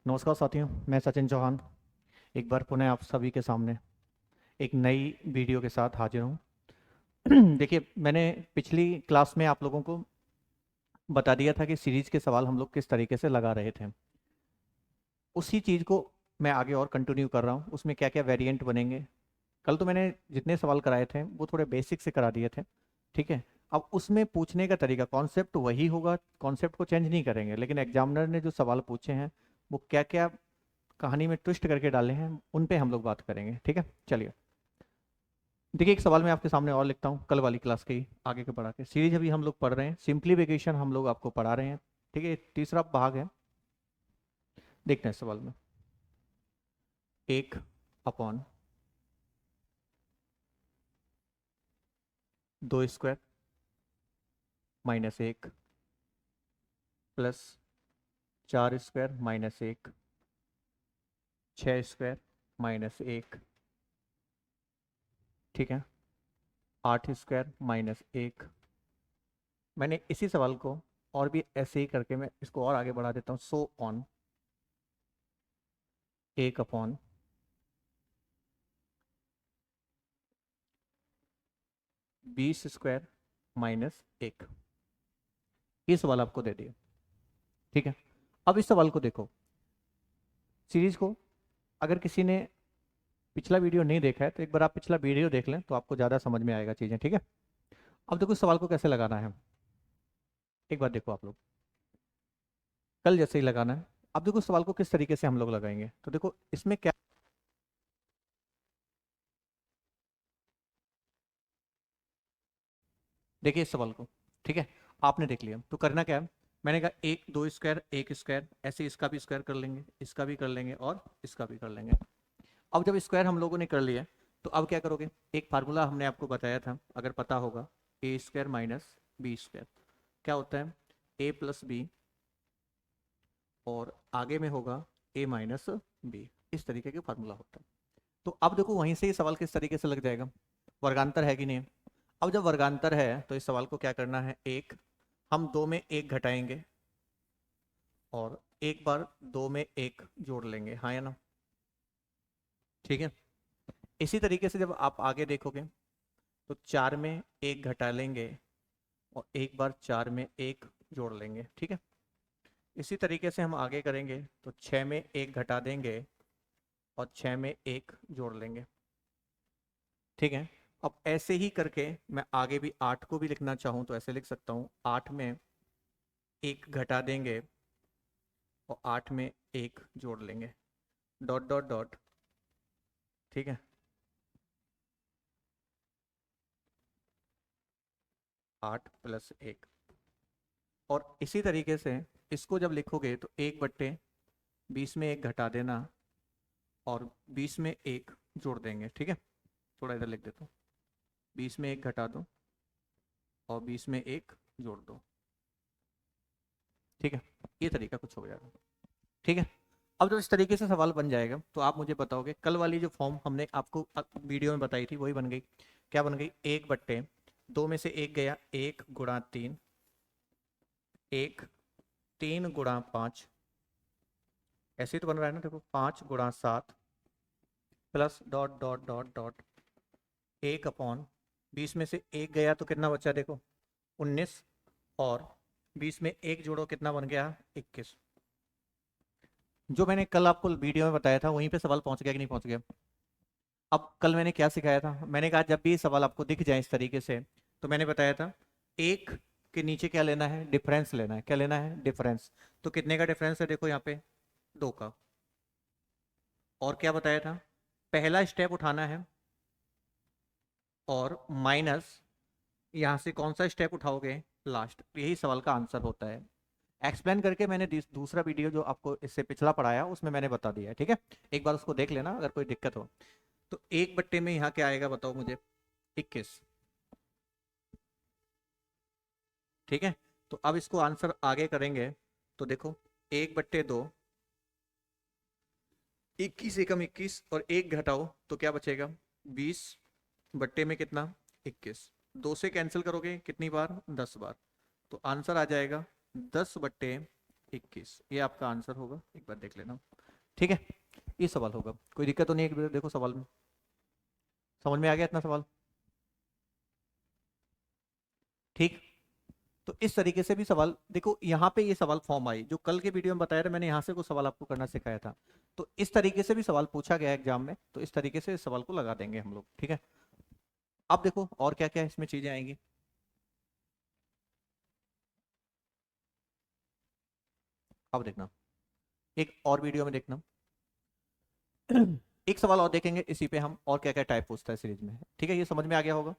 नमस्कार साथियों, मैं सचिन चौहान एक बार पुनः आप सभी के सामने एक नई वीडियो के साथ हाजिर हूँ। देखिए, मैंने पिछली क्लास में आप लोगों को बता दिया था कि सीरीज के सवाल हम लोग किस तरीके से लगा रहे थे। उसी चीज़ को मैं आगे और कंटिन्यू कर रहा हूँ। उसमें क्या क्या वेरिएंट बनेंगे। कल तो मैंने जितने सवाल कराए थे वो थोड़े बेसिक से करा दिए थे, ठीक है। अब उसमें पूछने का तरीका, कॉन्सेप्ट वही होगा, कॉन्सेप्ट को चेंज नहीं करेंगे, लेकिन एग्जामिनर ने जो सवाल पूछे हैं वो क्या क्या कहानी में ट्विस्ट करके डाले हैं उन पे हम लोग बात करेंगे, ठीक है। चलिए, देखिए एक सवाल मैं आपके सामने और लिखता हूँ, कल वाली क्लास के ही आगे के बढ़ा के। सीरीज अभी हम लोग पढ़ रहे हैं, सिंप्लीफिकेशन हम लोग आपको पढ़ा रहे हैं, ठीक है। तीसरा भाग है, देखते हैं सवाल में। 1/2 स्क्वायर -1 प्लस 4 स्क्वायर -1 6 स्क्वायर -1, ठीक है। 8 स्क्वायर -1। मैंने इसी सवाल को और भी ऐसे ही करके मैं इसको और आगे बढ़ा देता हूँ। So on 1/20 square -1। ये सवाल आपको दे दिया, ठीक है। अब इस सवाल को देखो, सीरीज को अगर किसी ने पिछला वीडियो नहीं देखा है तो एक बार आप पिछला वीडियो देख लें तो आपको ज़्यादा समझ में आएगा चीज़ें, ठीक है। अब देखो इस सवाल को कैसे लगाना है, एक बार देखो आप लोग, कल जैसे ही लगाना है। अब देखो सवाल को किस तरीके से हम लोग लगाएंगे, तो देखो इसमें क्या, देखिए इस सवाल को, ठीक है। आपने देख लिया तो करना क्या है, मैंने कहा 1 2 स्क्वायर 1 स्क्वायर, ऐसे इसका भी स्क्वायर कर लेंगे, इसका भी कर लेंगे और इसका भी कर लेंगे। अब जब स्क्वायर हम लोगों ने कर लिया तो अब क्या करोगे, एक फार्मूला हमने आपको बताया था, अगर पता होगा, A² - B²। क्या होता है, A+B और आगे में होगा A-B। इस तरीके का फार्मूला होता है। तो अब देखो वहीं से ही सवाल किस तरीके से लग जाएगा, वर्गांतर है कि नहीं। अब जब वर्गांतर है तो इस सवाल को क्या करना है, एक हम दो में एक घटाएंगे और एक बार दो में एक जोड़ लेंगे, हाँ या ना, ठीक है। इसी तरीके से जब आप आगे देखोगे तो चार में एक घटा लेंगे और एक बार चार में एक जोड़ लेंगे, ठीक है। इसी तरीके से हम आगे करेंगे तो छः में एक घटा देंगे और छः में एक जोड़ लेंगे, ठीक है। अब ऐसे ही करके मैं आगे भी आठ को भी लिखना चाहूँ तो ऐसे लिख सकता हूँ, आठ में एक घटा देंगे और आठ में एक जोड़ लेंगे, डॉट डॉट डॉट, ठीक है। 8 + 1। और इसी तरीके से इसको जब लिखोगे तो 1/20 में एक घटा देना और 20 में एक जोड़ देंगे, ठीक है। थोड़ा इधर लिख देता हूँ, 20 में एक घटा दो और 20 में एक जोड़ दो, ठीक है। ये तरीका कुछ हो जाएगा, ठीक है। अब जब इस तरीके से सवाल बन जाएगा तो आप मुझे बताओगे, कल वाली जो फॉर्म हमने आपको वीडियो में बताई थी वही बन गई। क्या बन गई, 1/2 में से एक गया, 1 × 3, 1 3 × 5, ऐसे ही तो बन रहा है ना, देखो 5 × 7 plus dot dot dot dot 1/20 में से एक गया तो कितना बचा, देखो 19, और 20 में एक जोड़ो कितना बन गया, 21। जो मैंने कल आपको वीडियो में बताया था वहीं पे सवाल पहुंच गया कि नहीं पहुंच गया। अब कल मैंने क्या सिखाया था, मैंने कहा जब भी सवाल आपको दिख जाए इस तरीके से तो मैंने बताया था, एक के नीचे क्या लेना है, डिफरेंस लेना है। क्या लेना है, डिफरेंस। तो कितने का डिफरेंस है, देखो यहाँ पे 2 का। और क्या बताया था, पहला स्टेप उठाना है और माइनस यहाँ से कौन सा स्टेप उठाओगे, लास्ट। यही सवाल का आंसर होता है। एक्सप्लेन करके मैंने दूसरा वीडियो जो आपको इससे पिछला पढ़ाया उसमें मैंने बता दिया है, ठीक है। एक बार उसको देख लेना अगर कोई दिक्कत हो। तो 1/, में यहाँ क्या आएगा बताओ मुझे, 21, ठीक है। तो अब इसको आंसर आगे करेंगे तो देखो, 1/2, 21 एकम 21 और एक घटाओ तो क्या बचेगा, 20 में कितना, 21। दो से कैंसिल करोगे कितनी बार, 10 बार। तो आंसर आ जाएगा 10/, 21, ये आपका आंसर होगा, एक बार देख लेना। ठीक है, ये सवाल होगा, कोई दिक्कत तो नहीं है? एक बार देखो सवाल में, समझ में आ गया इतना सवाल? ठीक। तो इस तरीके से भी सवाल देखो, यहाँ पे ये सवाल फॉर्म आई जो कल के वीडियो में बताया था मैंने, यहाँ से कुछ सवाल आपको करना सिखाया था। तो इस तरीके से भी सवाल पूछा गया एग्जाम में, तो इस तरीके से इस सवाल को लगा देंगे हम लोग। ठीक है, अब देखो और क्या क्या इसमें चीजें आएंगी। अब देखना, एक और वीडियो में देखना, एक सवाल और देखेंगे इसी पे हम, और क्या क्या टाइप पूछता है सीरीज में। ठीक है, ये समझ में आ गया होगा।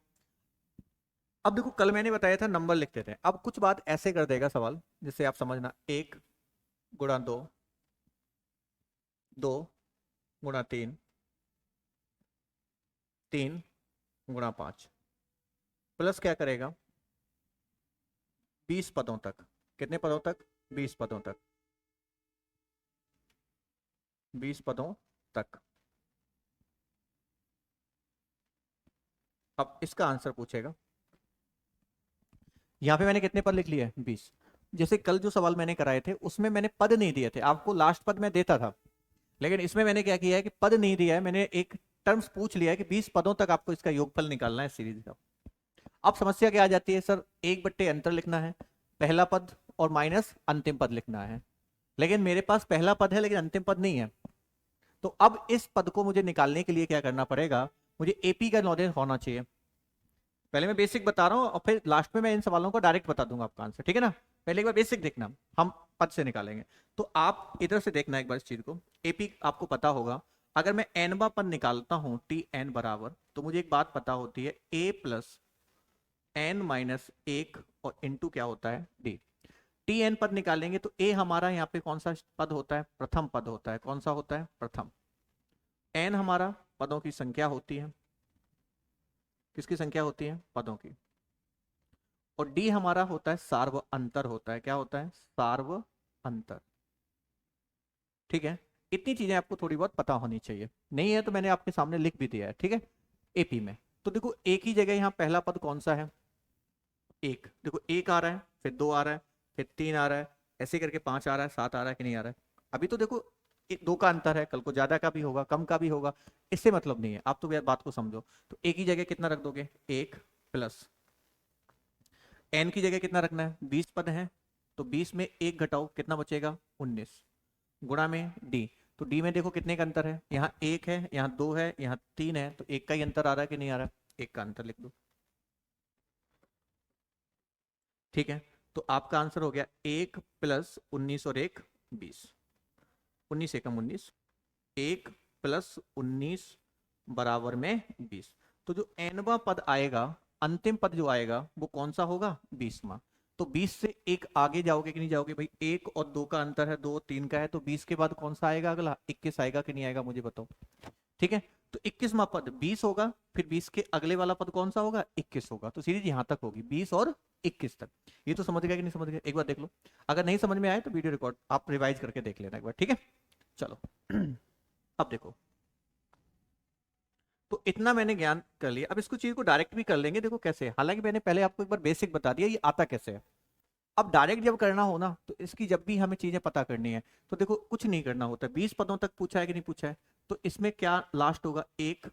अब देखो कल मैंने बताया था नंबर लिखते थे, अब कुछ बात ऐसे कर देगा सवाल जिससे आप समझना, 1 × 2, 2 × 3, 3 × 5, प्लस क्या करेगा 20 पदों तक। कितने पदों तक? 20 पदों तक, 20 पदों तक। अब इसका आंसर पूछेगा, यहाँ पे मैंने कितने पद लिख लिए? 20। जैसे कल जो सवाल मैंने कराए थे उसमें मैंने पद नहीं दिए थे आपको, लास्ट पद में देता था, लेकिन इसमें मैंने क्या किया है कि पद नहीं दिया है, मैंने एक टर्म्स पूछ लिया है कि 20 पदों तक आपको इसका योगफल निकालना है सीरीज का। अब समस्या क्या आ जाती है, सर एक बट्टे अंतर लिखना है, पहला पद और माइनस अंतिम पद लिखना है, लेकिन मेरे पास पहला पद है लेकिन अंतिम पद नहीं है। तो अब इस पद को मुझे निकालने के लिए क्या करना पड़ेगा, मुझे एपी का नॉलेज होना चाहिए। पहले मैं बेसिक बता रहा हूँ और फिर लास्ट में मैं इन सवालों को डायरेक्ट बता दूंगा आपका आंसर। ठीक है ना, पहले एक बार बेसिक देखना, हम पद से निकालेंगे। तो आप इधर से देखना एक बार इस चीज को, एपी आपको पता होगा, अगर मैं एनवा पद निकालता हूं टी एन बराबर, तो मुझे एक बात पता होती है ए प्लस एन माइनस 1 और इंटू क्या होता है डी। टी एन पद निकालेंगे तो ए हमारा यहाँ पे कौन सा पद होता है? प्रथम पद होता है। कौन सा होता है? प्रथम। एन हमारा पदों की संख्या होती है, किसकी संख्या होती है? पदों की। और डी हमारा होता है सार्व अंतर होता है। क्या होता है? सार्व अंतर। ठीक है, इतनी चीजें आपको थोड़ी बहुत पता होनी चाहिए, नहीं है तो मैंने आपके सामने लिख भी दिया है। ठीक है, एपी में तो देखो एक ही जगह यहाँ पहला पद कौन सा है? एक। देखो एक आ रहा है, फिर 2 आ रहा है, फिर 3 आ रहा है, ऐसे करके 5 आ रहा है, 7 आ रहा है कि नहीं आ रहा है? अभी तो देखो 2 का अंतर है, कल को ज्यादा का भी होगा, कम का भी होगा, इससे मतलब नहीं है। आप तो बात को समझो, तो एक ही जगह कितना रख दोगे? 1 प्लस एन की जगह कितना रखना है? 20 पद है, तो 20 में 1 घटाओ, कितना बचेगा? 19, गुणा में डी। तो डी में देखो कितने का अंतर है, यहाँ 1 है, यहाँ 2 है, यहाँ 3 है, तो 1 का ही अंतर आ रहा है कि नहीं आ रहा है? 1 का अंतर लिख दो। ठीक है, तो आपका आंसर हो गया 1 प्लस 19 और 1 20, 19 एकम 19, 1 प्लस 19 बराबर में 20। तो जो एनवा पद आएगा, अंतिम पद जो आएगा वो कौन सा होगा? 20वां। तो 20 से एक आगे जाओगे कि नहीं जाओगे भाई? 1 और 2 का अंतर है, 2 3 का है, तो 20 के बाद कौन सा आएगा अगला? 21 आएगा कि नहीं आएगा, मुझे बताओ। ठीक है, तो 21वां पद 20 होगा, फिर 20 के अगले वाला पद कौन सा होगा? 21 होगा। तो सीरीज यहां तक होगी, 20 और 21 तक। ये तो समझ गया कि नहीं समझ गया? एक बार देख लो, अगर नहीं समझ में आए तो वीडियो रिकॉर्ड आप रिवाइज करके देख लेना एक बार। ठीक है, चलो अब देखो, तो इतना मैंने ज्ञान कर लिया, अब इसको चीज को डायरेक्ट भी कर लेंगे। देखो कैसे, हालांकि मैंने पहले आपको एक बार बेसिक बता दिया ये आता कैसे है। अब डायरेक्ट जब करना हो ना, तो इसकी जब भी हमें चीजें पता करनी है, तो देखो कुछ नहीं करना होता, 20 पदों तक पूछा है कि नहीं पूछा है, तो इसमें क्या लास्ट होगा? 1।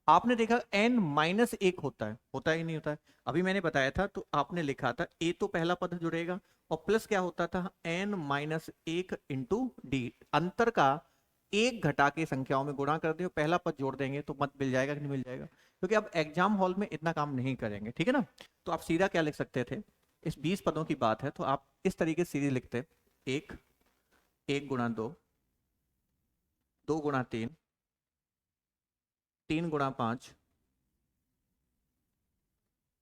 आपने देखा n माइनस 1 होता है कि नहीं होता है? अभी मैंने बताया था, तो आपने लिखा था a तो पहला पद जुड़ेगा, और प्लस क्या होता था? n minus 1 into D. अंतर का एक घटा के संख्याओं में गुणा कर दियो, पहला पद जोड़ देंगे तो मत मिल जाएगा कि नहीं मिल जाएगा? क्योंकि अब एग्जाम हॉल में इतना काम नहीं करेंगे। ठीक है ना, तो आप सीधा क्या लिख सकते थे, इस 20 पदों की बात है तो आप इस तरीके से सीधे लिखते, 1, 1 × 2, 2 × 3, 3 × 5,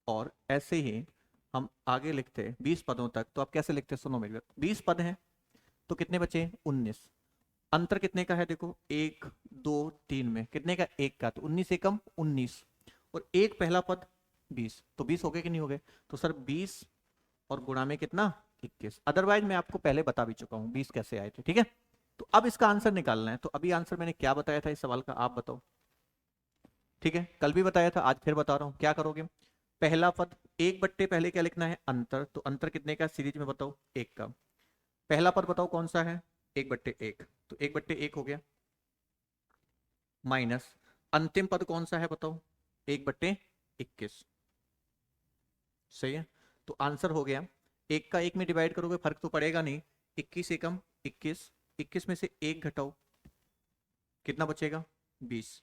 और ऐसे ही हम आगे लिखते 20 पदों तक। तो आप कैसे लिखते? सुनो मेरी बात, 20 पद हैं तो कितने बचे? 19। अंतर कितने का है? देखो 1 2 3 में कितने का? 1 का, तो 19 एकम 19, और एक पहला पद 20, तो 20 हो गए कि नहीं हो गए? तो सर 20 और गुणा में कितना? 21। अदरवाइज मैं आपको पहले बता भी चुका हूं 20 कैसे आए थे। ठीक है, तो अब इसका आंसर निकालना है। तो अभी आंसर मैंने क्या बताया था इस सवाल का, आप बताओ। ठीक है, कल भी बताया था, आज फिर बता रहा हूं, क्या करोगे? पहला पद, एक बट्टे पहले क्या लिखना है? अंतर। तो अंतर कितने का सीरीज में बताओ? 1 का। पहला पद बताओ कौन सा है, 1/1, तो 1/1 हो गया, माइनस अंतिम पद कौन सा है बताओ, 1/21। सही है, तो आंसर हो गया, एक का एक में डिवाइड करोगे फर्क तो पड़ेगा नहीं, 21 एकम 21, 21 में से एक घटाओ कितना बचेगा, 20,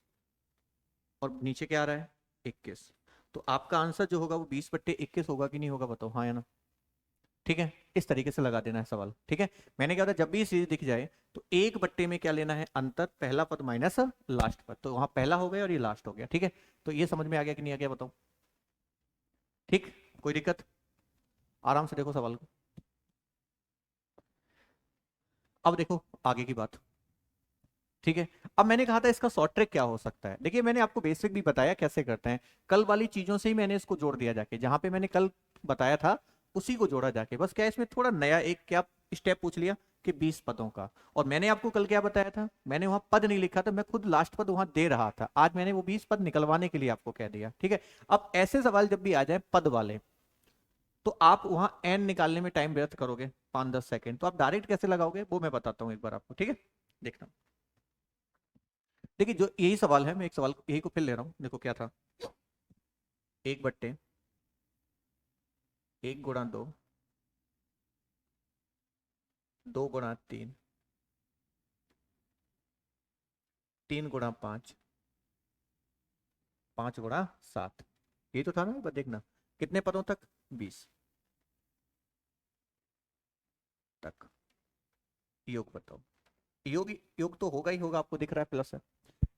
और नीचे क्या आ रहा है, 21। तो आपका आंसर जो होगा वो 20/21 होगा कि नहीं होगा बताओ, हाँ या ना। ठीक है, इस तरीके से लगा देना है सवाल। ठीक है, मैंने क्या होता है जब भी ये सीरीज दिख जाए तो 1/, में क्या लेना है, अंतर, पहला पद माइनस लास्ट पद, तो वहां पहला हो गया और ये लास्ट हो गया। ठीक है, तो ये समझ में आ गया कि नहीं आ गया बताओ। ठीक, कोई दिक्कत, आराम से देखो सवाल को। अब देखो आगे की बात। ठीक है, अब मैंने कहा था इसका शॉर्ट ट्रिक क्या हो सकता है, देखिए मैंने आपको बेसिक भी बताया कैसे करते हैं, कल वाली चीजों से ही मैंने इसको जोड़ दिया जाके, जहां पे मैंने कल बताया था उसी को जोड़ा जाके, बस क्या इसमें थोड़ा नया एक क्या स्टेप पूछ लिया कि 20 पदों का। और मैंने आपको कल क्या बताया था, मैंने वहां पद नहीं लिखा था, मैं खुद लास्ट पद वहां दे रहा था, आज मैंने वो 20 पद निकलवाने के लिए आपको कह दिया। ठीक है, अब ऐसे सवाल जब भी आ जाए पद वाले, तो आप वहां एन निकालने में टाइम व्यर्थ करोगे 5-10 सेकंड, तो आप डायरेक्ट कैसे लगाओगे वो मैं बताता हूं एक बार आपको। ठीक है, देखना, देखिए जो यही सवाल है, मैं एक सवाल यही को फिर ले रहा हूं, देखो क्या था, 1/1 × 2, 2 × 3, 3 × 5, 5 × 7, यही तो था ना, एक बार देखना कितने पदों तक, 20 तक, योग बताओ, योग योग तो होगा ही होगा, आपको दिख रहा है प्लस है,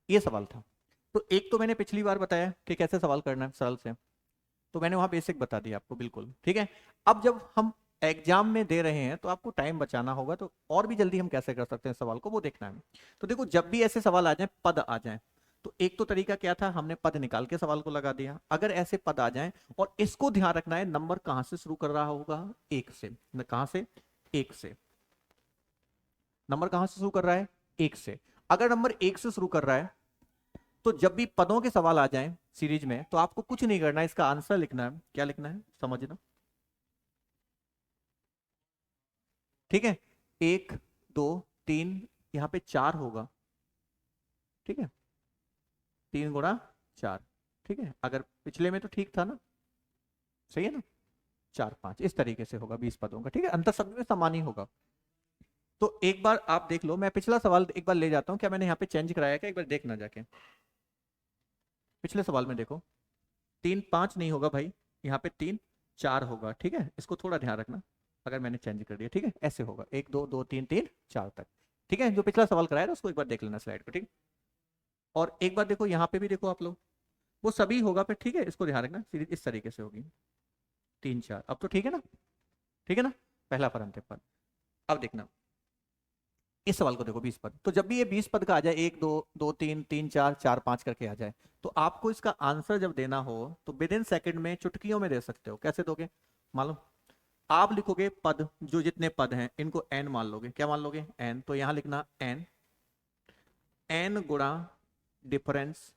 ये सवाल था। तो एक तो मैंने पिछली बार बताया कि कैसे सवाल करना है सरल से, तो मैंने वहां बेसिक बता दिया आपको बिल्कुल। ठीक है, अब जब हम एग्जाम में दे रहे हैं तो आपको टाइम बचाना होगा, तो और भी जल्दी हम कैसे कर सकते हैं सवाल को वो देखना है। तो देखो जब भी ऐसे सवाल आ जाए, पद आ जाए, तो एक तो तरीका क्या था, हमने पद निकाल के सवाल को लगा दिया। अगर ऐसे पद आ जाए, और इसको ध्यान रखना है नंबर कहां से शुरू कर रहा होगा, एक से, कहां से, एक से, नंबर कहां से शुरू कर रहा है, एक से। अगर नंबर एक से शुरू कर रहा है, तो जब भी पदों के सवाल आ जाएं सीरीज में, तो आपको कुछ नहीं करना है, इसका आंसर लिखना है, क्या लिखना है समझना। ठीक है, 1 2 3, यहां पे 4 होगा। ठीक है, 3 × 4, ठीक है, अगर पिछले में तो ठीक था ना, सही है ना, 4 5 इस तरीके से होगा 20 पदों का। ठीक है, अंतर सब में समान ही होगा। तो एक बार आप देख लो, मैं पिछला सवाल एक बार ले जाता हूं, क्या मैंने यहाँ पे चेंज कराया क्या, एक बार देखना जाके, पिछले सवाल में देखो, 3 5 नहीं होगा भाई, यहाँ पे 3 4 होगा। ठीक है, इसको थोड़ा ध्यान रखना, अगर मैंने चेंज कर दिया, ठीक है, ऐसे होगा 1 2 2 3 3 4 तक। ठीक है, जो पिछला सवाल कराया था उसको एक बार देख लेना स्लाइड को। ठीक, और एक बार देखो यहाँ पे भी देखो आप लोग, वो सभी होगा फिर। ठीक है, इसको ध्यान रखना, सीरीज इस तरीके से होगी, 3 4, अब तो ठीक है ना, ठीक है ना, पहला पद अंतिम पद। अब देखना इस सवाल को देखो, 20 पद, तो जब भी ये 20 पद का आ जाए, 1 2 2 3 3 4 4 5 करके आ जाए, तो आपको इसका आंसर जब देना हो तो विद इन सेकेंड में चुटकियों में दे सकते हो। कैसे दोगे मालूम, आप लिखोगे पद, जो जितने पद हैं इनको एन मान लोगे, क्या मान लोगे, एन, तो यहां लिखना एन, एन गुणा डिफरेंस,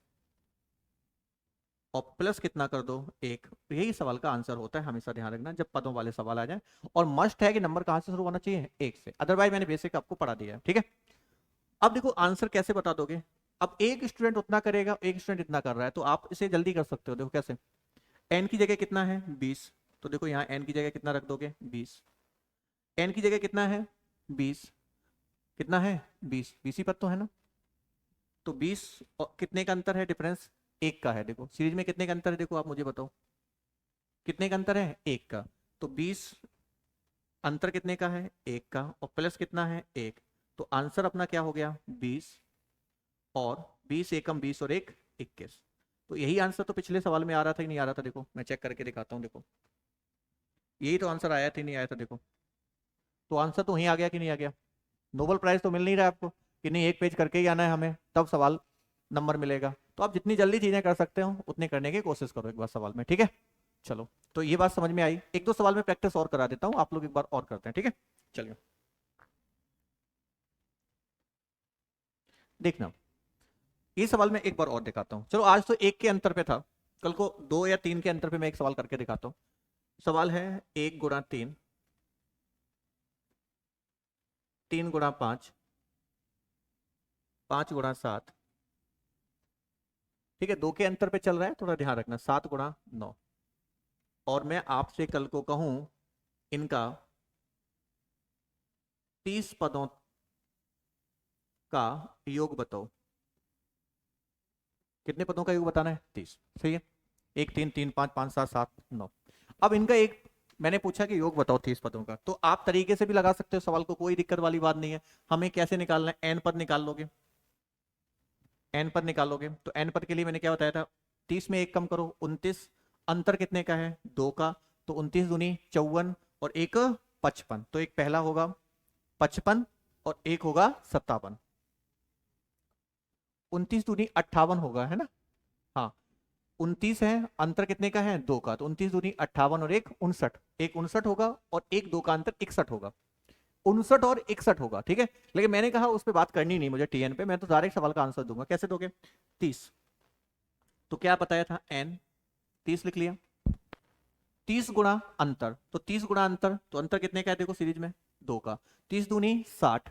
और प्लस कितना कर दो, एक। यही सवाल का आंसर होता है, हमेशा ध्यान रखना जब पदों वाले सवाल आ जाए। और मस्ट है कि नंबर कहां से शुरू होना चाहिए, एक से, अदरवाइज मैंने बेसिक आपको पढ़ा दिया है। ठीक है, अब देखो आंसर कैसे बता दोगे। अब एक स्टूडेंट उतना करेगा, एक स्टूडेंट इतना कर रहा है, तो आप इसे जल्दी कर सकते हो। देखो कैसे, एन की जगह कितना है, 20, तो देखो यहाँ एन की जगह कितना रख दोगे, 20, एन की जगह कितना है, 20, कितना है, 20 ही पद तो है ना, तो 20 और कितने का अंतर है, डिफरेंस एक का है। देखो सीरीज में कितने का अंतर है, देखो आप मुझे बताओ कितने का अंतर है, एक का, तो 20 अंतर कितने का है, एक का, और प्लस कितना है, एक, तो आंसर अपना क्या हो गया, 20, और 20 एकम 20 और एक 21। तो यही आंसर तो पिछले सवाल में आ रहा था कि नहीं आ रहा था, देखो मैं चेक करके दिखाता हूँ, देखो यही तो आंसर आया था नहीं आया था, देखो तो आंसर तो वहीं आ गया कि नहीं आ गया। नोबेल प्राइज तो मिल नहीं रहा है आपको कि नहीं, एक पेज करके ही आना है हमें तब सवाल नंबर मिलेगा, तो आप जितनी जल्दी चीजें कर सकते हो उतनी करने की कोशिश करो एक बार सवाल में। ठीक है, चलो तो ये बात समझ में आई, एक दो सवाल में प्रैक्टिस और करा देता हूँ, आप लोग एक बार और करते हैं। ठीक है, चलिए देखना, ये सवाल में एक बार और दिखाता हूँ। चलो आज तो एक के अंतर पे था, कल को 2 या 3 के अंतर पे मैं एक सवाल करके दिखाता हूँ। सवाल है 1 × 3, 3 × 5, 5 × 7, ठीक है, 2 के अंतर पे चल रहा है, थोड़ा ध्यान रखना, 7 × 9। और मैं आपसे कल को कहूं इनका 30 पदों का योग बताओ, कितने पदों का योग बताना है? 30, सही है। 1 3 3 5 5 7 7 9। अब इनका एक मैंने पूछा कि योग बताओ 30 पदों का, तो आप तरीके से भी लगा सकते हो सवाल को, कोई दिक्कत वाली बात नहीं है। हमें कैसे निकालना है? एन पद निकाल लोगे, एन पद निकालोगे तो एन पद के लिए मैंने क्या बताया था, 30 में 1 कम करो, 29। अंतर कितने का है? 2 का। तो 29 दूनी 54 और 1 55, तो एक पहला होगा 55 और एक होगा 57। 29 दूनी 58 होगा, है ना? हाँ, 29 है, अंतर कितने का है? 2 का, तो 29 दूनी 58 और एक 59, एक 59 होगा और एक 2 का अंतर 61 होगा, 59 और 61 होगा, ठीक है। लेकिन मैंने कहा उस पर बात करनी नहीं मुझे टीएन पे, मैं तो डायरेक्ट सवाल का आंसर दूंगा। कैसे दोगे? 30, तो क्या बताया था? एन, 30 लिख लिया। 30 गुणा अंतर, तो 30 गुणा अंतर, तो अंतर कितने का है देखो सीरीज में? 2 का। 30 दूनी 60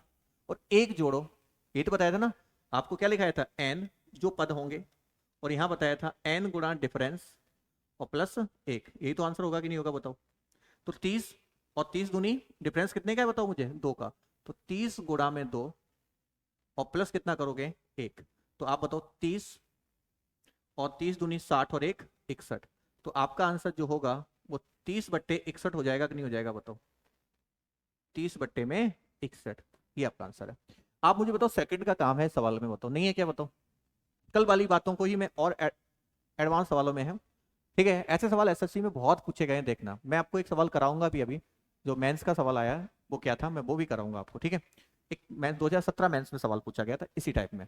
और एक जोड़ो, ये तो बताया था ना आपको, क्या लिखाया था? एन जो पद होंगे, और यहां बताया था एन गुणा डिफरेंस और प्लस 1, यही तो आंसर होगा कि नहीं होगा बताओ? तो 30 और 30 दूनी डिफरेंस कितने का है बताओ मुझे? 2 का। तो 30 गुणा में 2 और प्लस कितना करोगे? 1। तो आप बताओ 30 और 30 दूनी 60 और एक 61, तो आपका आंसर जो होगा वो 30/61 हो जाएगा कि नहीं हो जाएगा बताओ? 30/61, ये आपका आंसर है। आप मुझे बताओ सेकंड का काम है सवाल में, बताओ नहीं है क्या? बताओ, कल वाली बातों को ही मैं और एडवांस सवालों में है, ठीक है। ऐसे सवाल एसएससी में बहुत पूछे गए हैं, देखना मैं आपको एक सवाल कराऊंगा भी अभी, जो मेंस का सवाल आया है वो क्या था, मैं वो भी कराऊंगा आपको, ठीक है। एक मैं 2017 मेंस में सवाल पूछा गया था इसी टाइप में,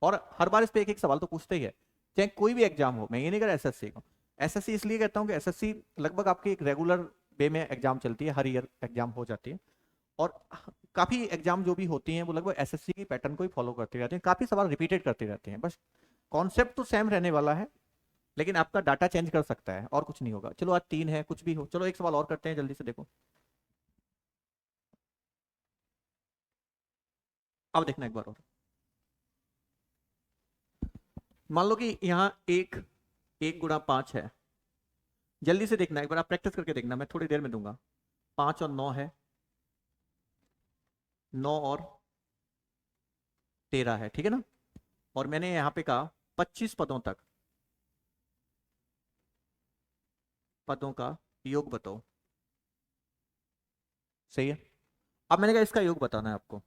और हर बार इस पे एक एक सवाल तो पूछते ही है, चाहे कोई भी एग्जाम हो। मैं ये नहीं कह रहा एसएससी को, एसएससी इसलिए कहता हूँ कि एसएससी लगभग आपकी एक रेगुलर वे में एग्जाम चलती है, हर ईयर एग्जाम हो जाती है, और काफी एग्जाम जो भी होती हैं वो लगभग एसएससी की पैटर्न को ही फॉलो करती रहती हैं, काफी सवाल रिपीटेड करते रहते हैं, बस कॉन्सेप्ट तो सेम रहने वाला है, लेकिन आपका डाटा चेंज कर सकता है और कुछ नहीं होगा। चलो आज 3 है, कुछ भी हो, चलो एक सवाल और करते हैं जल्दी से, देखो अब देखना एक बार और। मान लो कि यहाँ 1 गुणा 5 है, जल्दी से देखना एक बार, आप प्रैक्टिस करके देखना, मैं थोड़ी देर में दूंगा। 5 और 9 है, 9 और 13 है, ठीक है ना। और मैंने यहाँ पे कहा 25 पदों तक, पदों का योग बताओ, सही है। अब मैंने कहा इसका योग बताना है आपको,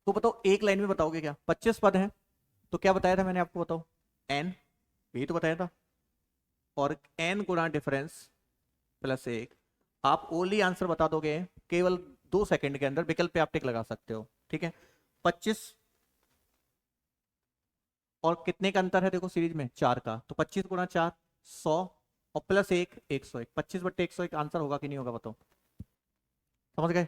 तो बताओ एक लाइन में बताओगे क्या? 25 पद हैं, तो क्या बताया था मैंने आपको, बताओ? एन, यही तो बताया था, और एन गुणा डिफरेंस प्लस 1। आप ओनली आंसर बता दोगे केवल 2 सेकंड के अंदर, विकल्प पे आप टिक लगा सकते हो, ठीक है। 25 और कितने का अंतर है देखो सीरीज में? 4 का, तो 25 × 4 100 और प्लस 1 101, 25/101 आंसर होगा कि नहीं होगा बताओ? समझ गए?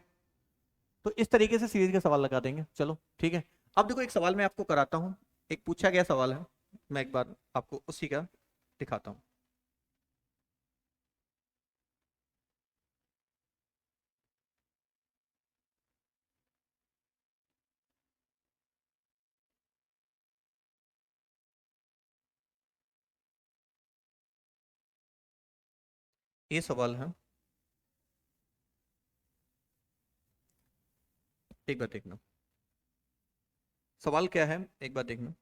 तो इस तरीके से सीरीज के सवाल लगा देंगे, चलो ठीक है। अब देखो एक सवाल मैं आपको कराता हूं, एक पूछा गया सवाल है, मैं एक बार आपको उसी का दिखाता हूं। ये सवाल है, एक बार देखना सवाल क्या है, एक बार देखना।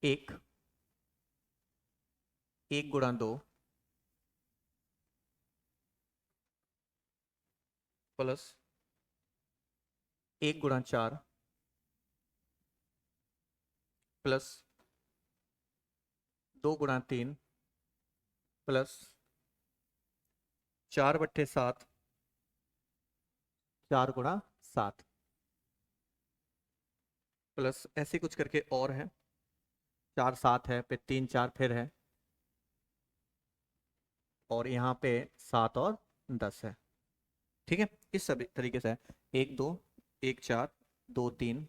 एक, 1 × 2 प्लस 1 × 4 प्लस 2 × 3 प्लस 4/7, 4 × 7 प्लस ऐसे कुछ करके और है, 4 7 है, फिर 3 4 फिर है, और यहाँ पे 7 और 10 है, ठीक है। इस सभी तरीके से है, 1 2 1 4 2 3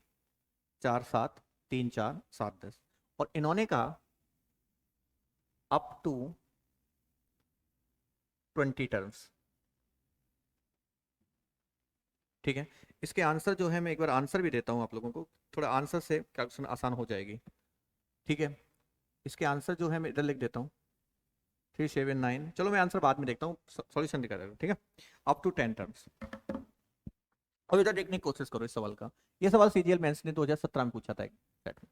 4 7 3 4 7 10, और इन्होंने कहा अप टू 20 टर्म्स, ठीक है। इसके आंसर जो है, मैं एक बार आंसर भी देता हूँ आप लोगों को, थोड़ा आंसर से कैलकुलेशन आसान हो जाएगी। ठीक है, इसके आंसर जो है मैं इधर लिख देता हूँ 379। चलो मैं आंसर बाद में देखता हूँ, सॉल्यूशन दिखा देता हूँ। ठीक है, अप टू 10 टर्म्स। अब इधर देखने की कोशिश करो इस सवाल का। ये सवाल सीजीएल मेंस ने 2017 में पूछा था एक सेट में।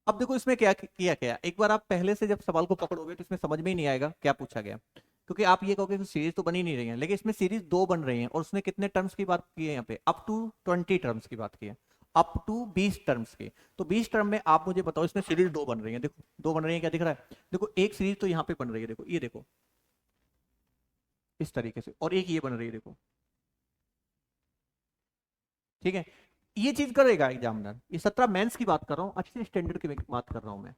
अब देखो इसमें क्या किया गया, एक बार आप पहले से जब सवाल को पकड़ोगे तो इसमें समझ में ही नहीं आएगा क्या पूछा गया, क्योंकि आप ये कहोगे सीरीज तो बनी नहीं रही है, लेकिन इसमें सीरीज दो बन रही है और उसने कितने टर्म्स की बात की है, यहाँ पे अप टू 20 टर्म्स की बात की है, अप टू 20 टर्म्स की। तो 20 टर्म में आप मुझे बताओ, इसमें सीरीज दो बन रही है, देखो दो बन रही है, क्या दिख रहा है, देखो एक सीरीज तो यहाँ पे बन रही है, देखो ये देखो इस तरीके से, और एक ये बन रही है देखो। ठीक है, ये चीज करेगा एग्जामिनर। ये 17 मेंस की बात कर रहा हूँ, अच्छे स्टैंडर्ड की बात कर रहा हूँ मैं,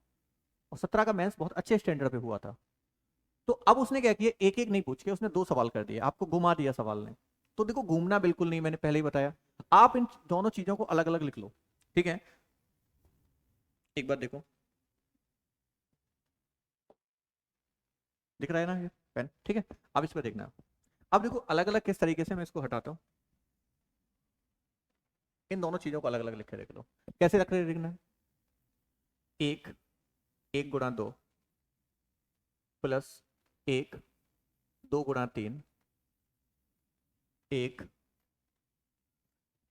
और 17 का मेंस बहुत अच्छे स्टैंडर्ड पे हुआ था। तो अब उसने क्या किया, एक एक नहीं पूछ के उसने दो सवाल कर दिए, आपको घुमा दिया सवाल ने। तो देखो घूमना बिल्कुल नहीं, मैंने पहले ही बताया, आप इन दोनों चीजों को अलग अलग लिख लो। ठीक है, एक बार देखो, दिख रहा है ना ये पेन? ठीक है, अब इस पर देखना। अब देखो अलग अलग किस तरीके से, मैं इसको हटाता हूँ, इन दोनों चीजों को अलग अलग लिख के देख लो। कैसे रख रहे देखना, एक, एक गुणा दो, प्लस एक, दो गुणा तीन, एक,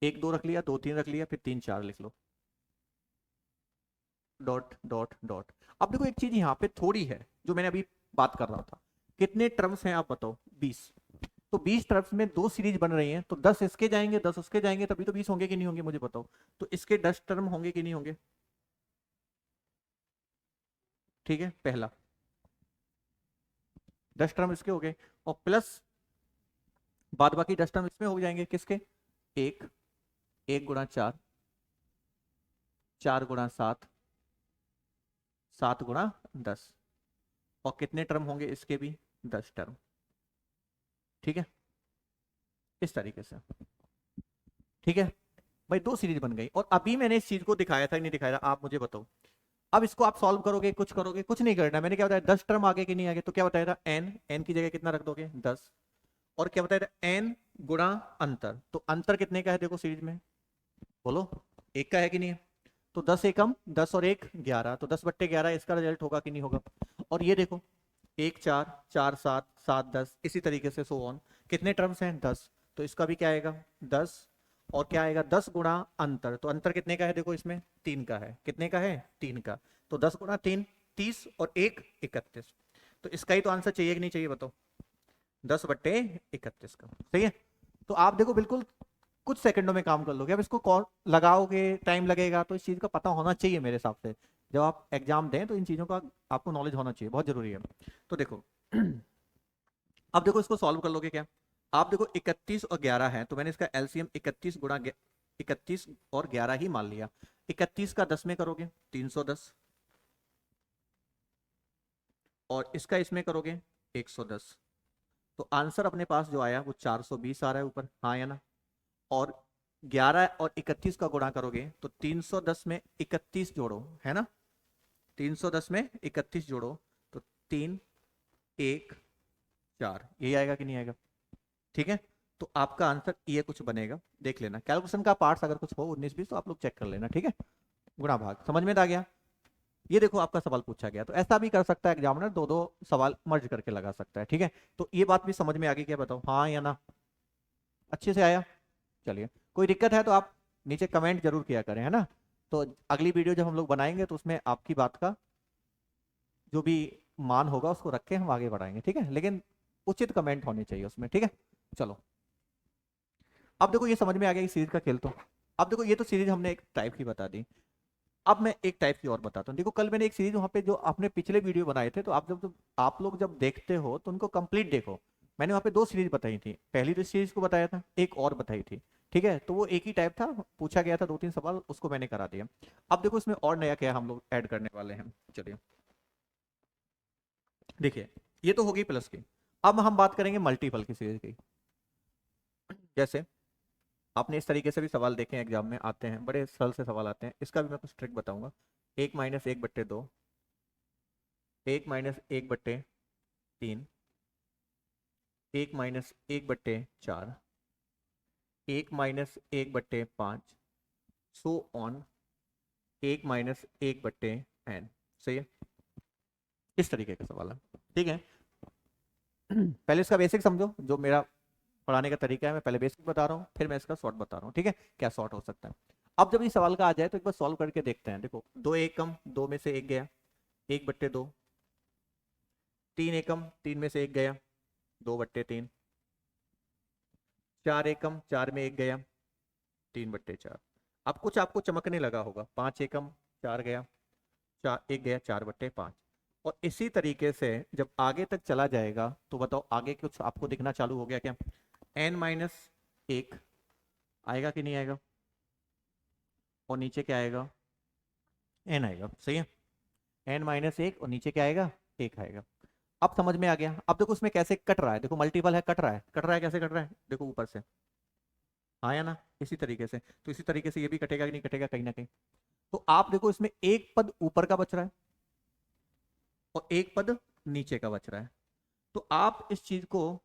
एक दो रख लिया, दो तीन रख लिया, फिर तीन चार लिख लो, डॉट डॉट डॉट। अब देखो एक चीज यहाँ पे थोड़ी है जो मैंने अभी बात कर रहा था, कितने टर्म्स हैं आप बताओ, 20। तो 20 टर्म्स में दो सीरीज बन रही हैं, तो 10 इसके जाएंगे 10 उसके जाएंगे, तभी तो 20 होंगे कि नहीं होंगे मुझे बताओ। तो इसके 10 टर्म होंगे कि नहीं होंगे। ठीक है, पहला 10 टर्म इसके हो गए, और प्लस बाद बाकी 10 टर्म इसमें हो जाएंगे, किसके, एक, एक गुणा चार, चार गुणा सात, सात गुणा 10, और कितने टर्म होंगे इसके भी, 10 टर्म। ठीक है, इस तरीके से। ठीक है भाई, दो सीरीज बन गई, और अभी मैंने इस चीज को दिखाया था नहीं दिखाया था, आप मुझे बताओ। अब इसको आप सॉल्व करोगे, कुछ करोगे, कुछ नहीं करना, मैंने क्या बताया, 10 टर्म आगे कि नहीं आगे, तो क्या बताया था, एन, एन की जगह कितना रख दोगे, 10। और क्या बताया था, एन गुणा अंतर, तो अंतर कितने का है देखो सीरीज में, बोलो, एक का है कि नहीं है। तो 10 एकम 10 और एक 11, तो 10/11 इसका रिजल्ट होगा कि नहीं होगा। और ये देखो, एक चार, चार सात, सात 10, इसी तरीके से सो ऑन, कितने टर्म्स हैं, 10। तो इसका भी क्या आएगा, 10। और क्या आएगा, 10 गुणा अंतर, तो अंतर कितने का है देखो इसमें, 3 का है, कितने का है, 3 का। तो 10 गुणा 3 30, और एक 31। तो इसका ही तो आंसर चाहिए कि नहीं चाहिए बताओ, 10/31 का। सही है। तो आप देखो बिल्कुल कुछ सेकंडों में काम कर लोगे। अब इसको कौन लगाओगे, टाइम लगेगा, तो इस चीज का पता होना चाहिए मेरे हिसाब से, जब आप एग्जाम दें तो इन चीजों का आपको नॉलेज होना चाहिए, बहुत जरूरी है। तो देखो अब देखो इसको सॉल्व कर लोगे क्या, आप देखो 31 और 11 है, तो मैंने इसका एलसीएम 31 गुणा 31 और 11 ही मान लिया। 31 का 10 में करोगे 310, और इसका इसमें करोगे 110। तो आंसर अपने पास जो आया वो 420 आ रहा है ऊपर, हाँ या ना। और 11 और 31 का गुणा करोगे तो 310 में 31 जोड़ो, है ना, 310 में 31 जोड़ो, तो 3 1 4, यही आएगा कि नहीं आएगा। ठीक है, तो आपका आंसर ये कुछ बनेगा, देख लेना कैलकुलेशन का पार्ट्स अगर कुछ हो 19-20 तो आप लोग चेक कर लेना। ठीक है, गुणा भाग समझ में आ गया। ये देखो आपका सवाल पूछा गया, तो ऐसा भी कर सकता है एग्जामिनर, दो दो सवाल मर्ज करके लगा सकता है। ठीक है, तो ये बात भी समझ में आ गई क्या, बताओ हाँ या ना, अच्छे से आया। चलिए, कोई दिक्कत है तो आप नीचे कमेंट जरूर किया करें, है ना। तो अगली वीडियो जब हम लोग बनाएंगे तो उसमें आपकी बात का जो भी मान होगा उसको रख के हम आगे बढ़ाएंगे। ठीक है, लेकिन उचित कमेंट होने चाहिए उसमें। ठीक है, चलो अब देखो ये समझ में आ गया कि सीरीज का खेल। तो अब देखो ये तो सीरीज हमने एक टाइप की बता दी, अब मैं एक टाइप की और बताता हूँ। देखो कल मैंने एक सीरीज वहां पे जो आपने पिछले वीडियो बनाए थे, तो आप लोग जब देखते हो तो उनको कंप्लीट देखो। मैंने वहां पे दो सीरीज बताई थी, पहली तो सीरीज को बताया था, एक और बताई थी। ठीक है, तो वो एक ही टाइप था, पूछा गया था दो तीन सवाल, उसको मैंने करा दिया। अब देखो इसमें और नया क्या हम लोग ऐड करने वाले हैं, चलिए देखिए, ये तो होगी प्लस की। अब हम बात करेंगे मल्टीपल की सीरीज की। जैसे आपने इस तरीके से भी सवाल देखे हैं, एग्जाम में आते हैं, बड़े सरल से सवाल आते हैं, इसका भी मैं कुछ ट्रिक बताऊंगा। 1 - 1/2, 1 - 1/3, 1 - 1/4, 1 minus 1/5 so on 1 minus 1/n। सही है, इस तरीके का सवाल है। ठीक है, पहले इसका बेसिक समझो, जो मेरा पढ़ाने का तरीका है, मैं पहले बेसिक बता रहा हूँ, फिर मैं इसका शॉर्ट बता रहा हूँ। ठीक है, क्या शॉर्ट हो सकता है। अब जब ये सवाल का आ जाए तो एक बार सॉल्व करके देखते हैं। देखो, 2 एकम 2 में से 1 गया, 1/2। 3 एकम 3 में से 1 गया, 2/3। 4 एकम 4 में 1 गया, 3/4। अब कुछ आपको चमकने लगा होगा, 5 एकम 4 गया, 1 गया, 4/5। और इसी तरीके से जब आगे तक चला जाएगा तो बताओ आगे कुछ आपको दिखना चालू हो गया क्या? n-1 आएगा कि नहीं आएगा? और नीचे क्या आएगा? n आएगा। सही है, n-1 और नीचे क्या आएगा? 1 आएगा। अब समझ में आ गया। अब देखो उसमें कैसे कट रहा है, देखो मल्टीपल है, कट रहा है, कट रहा है, कैसे कट रहा है? देखो ऊपर से आया ना, इसी तरीके से। तो इसी तरीके से ये भी कटेगा कि नहीं कटेगा कहीं ना कहीं। तो आप देखो इसमें एक पद ऊपर का बच रहा है और एक पद नीचे का बच रहा है। तो आप इस चीज को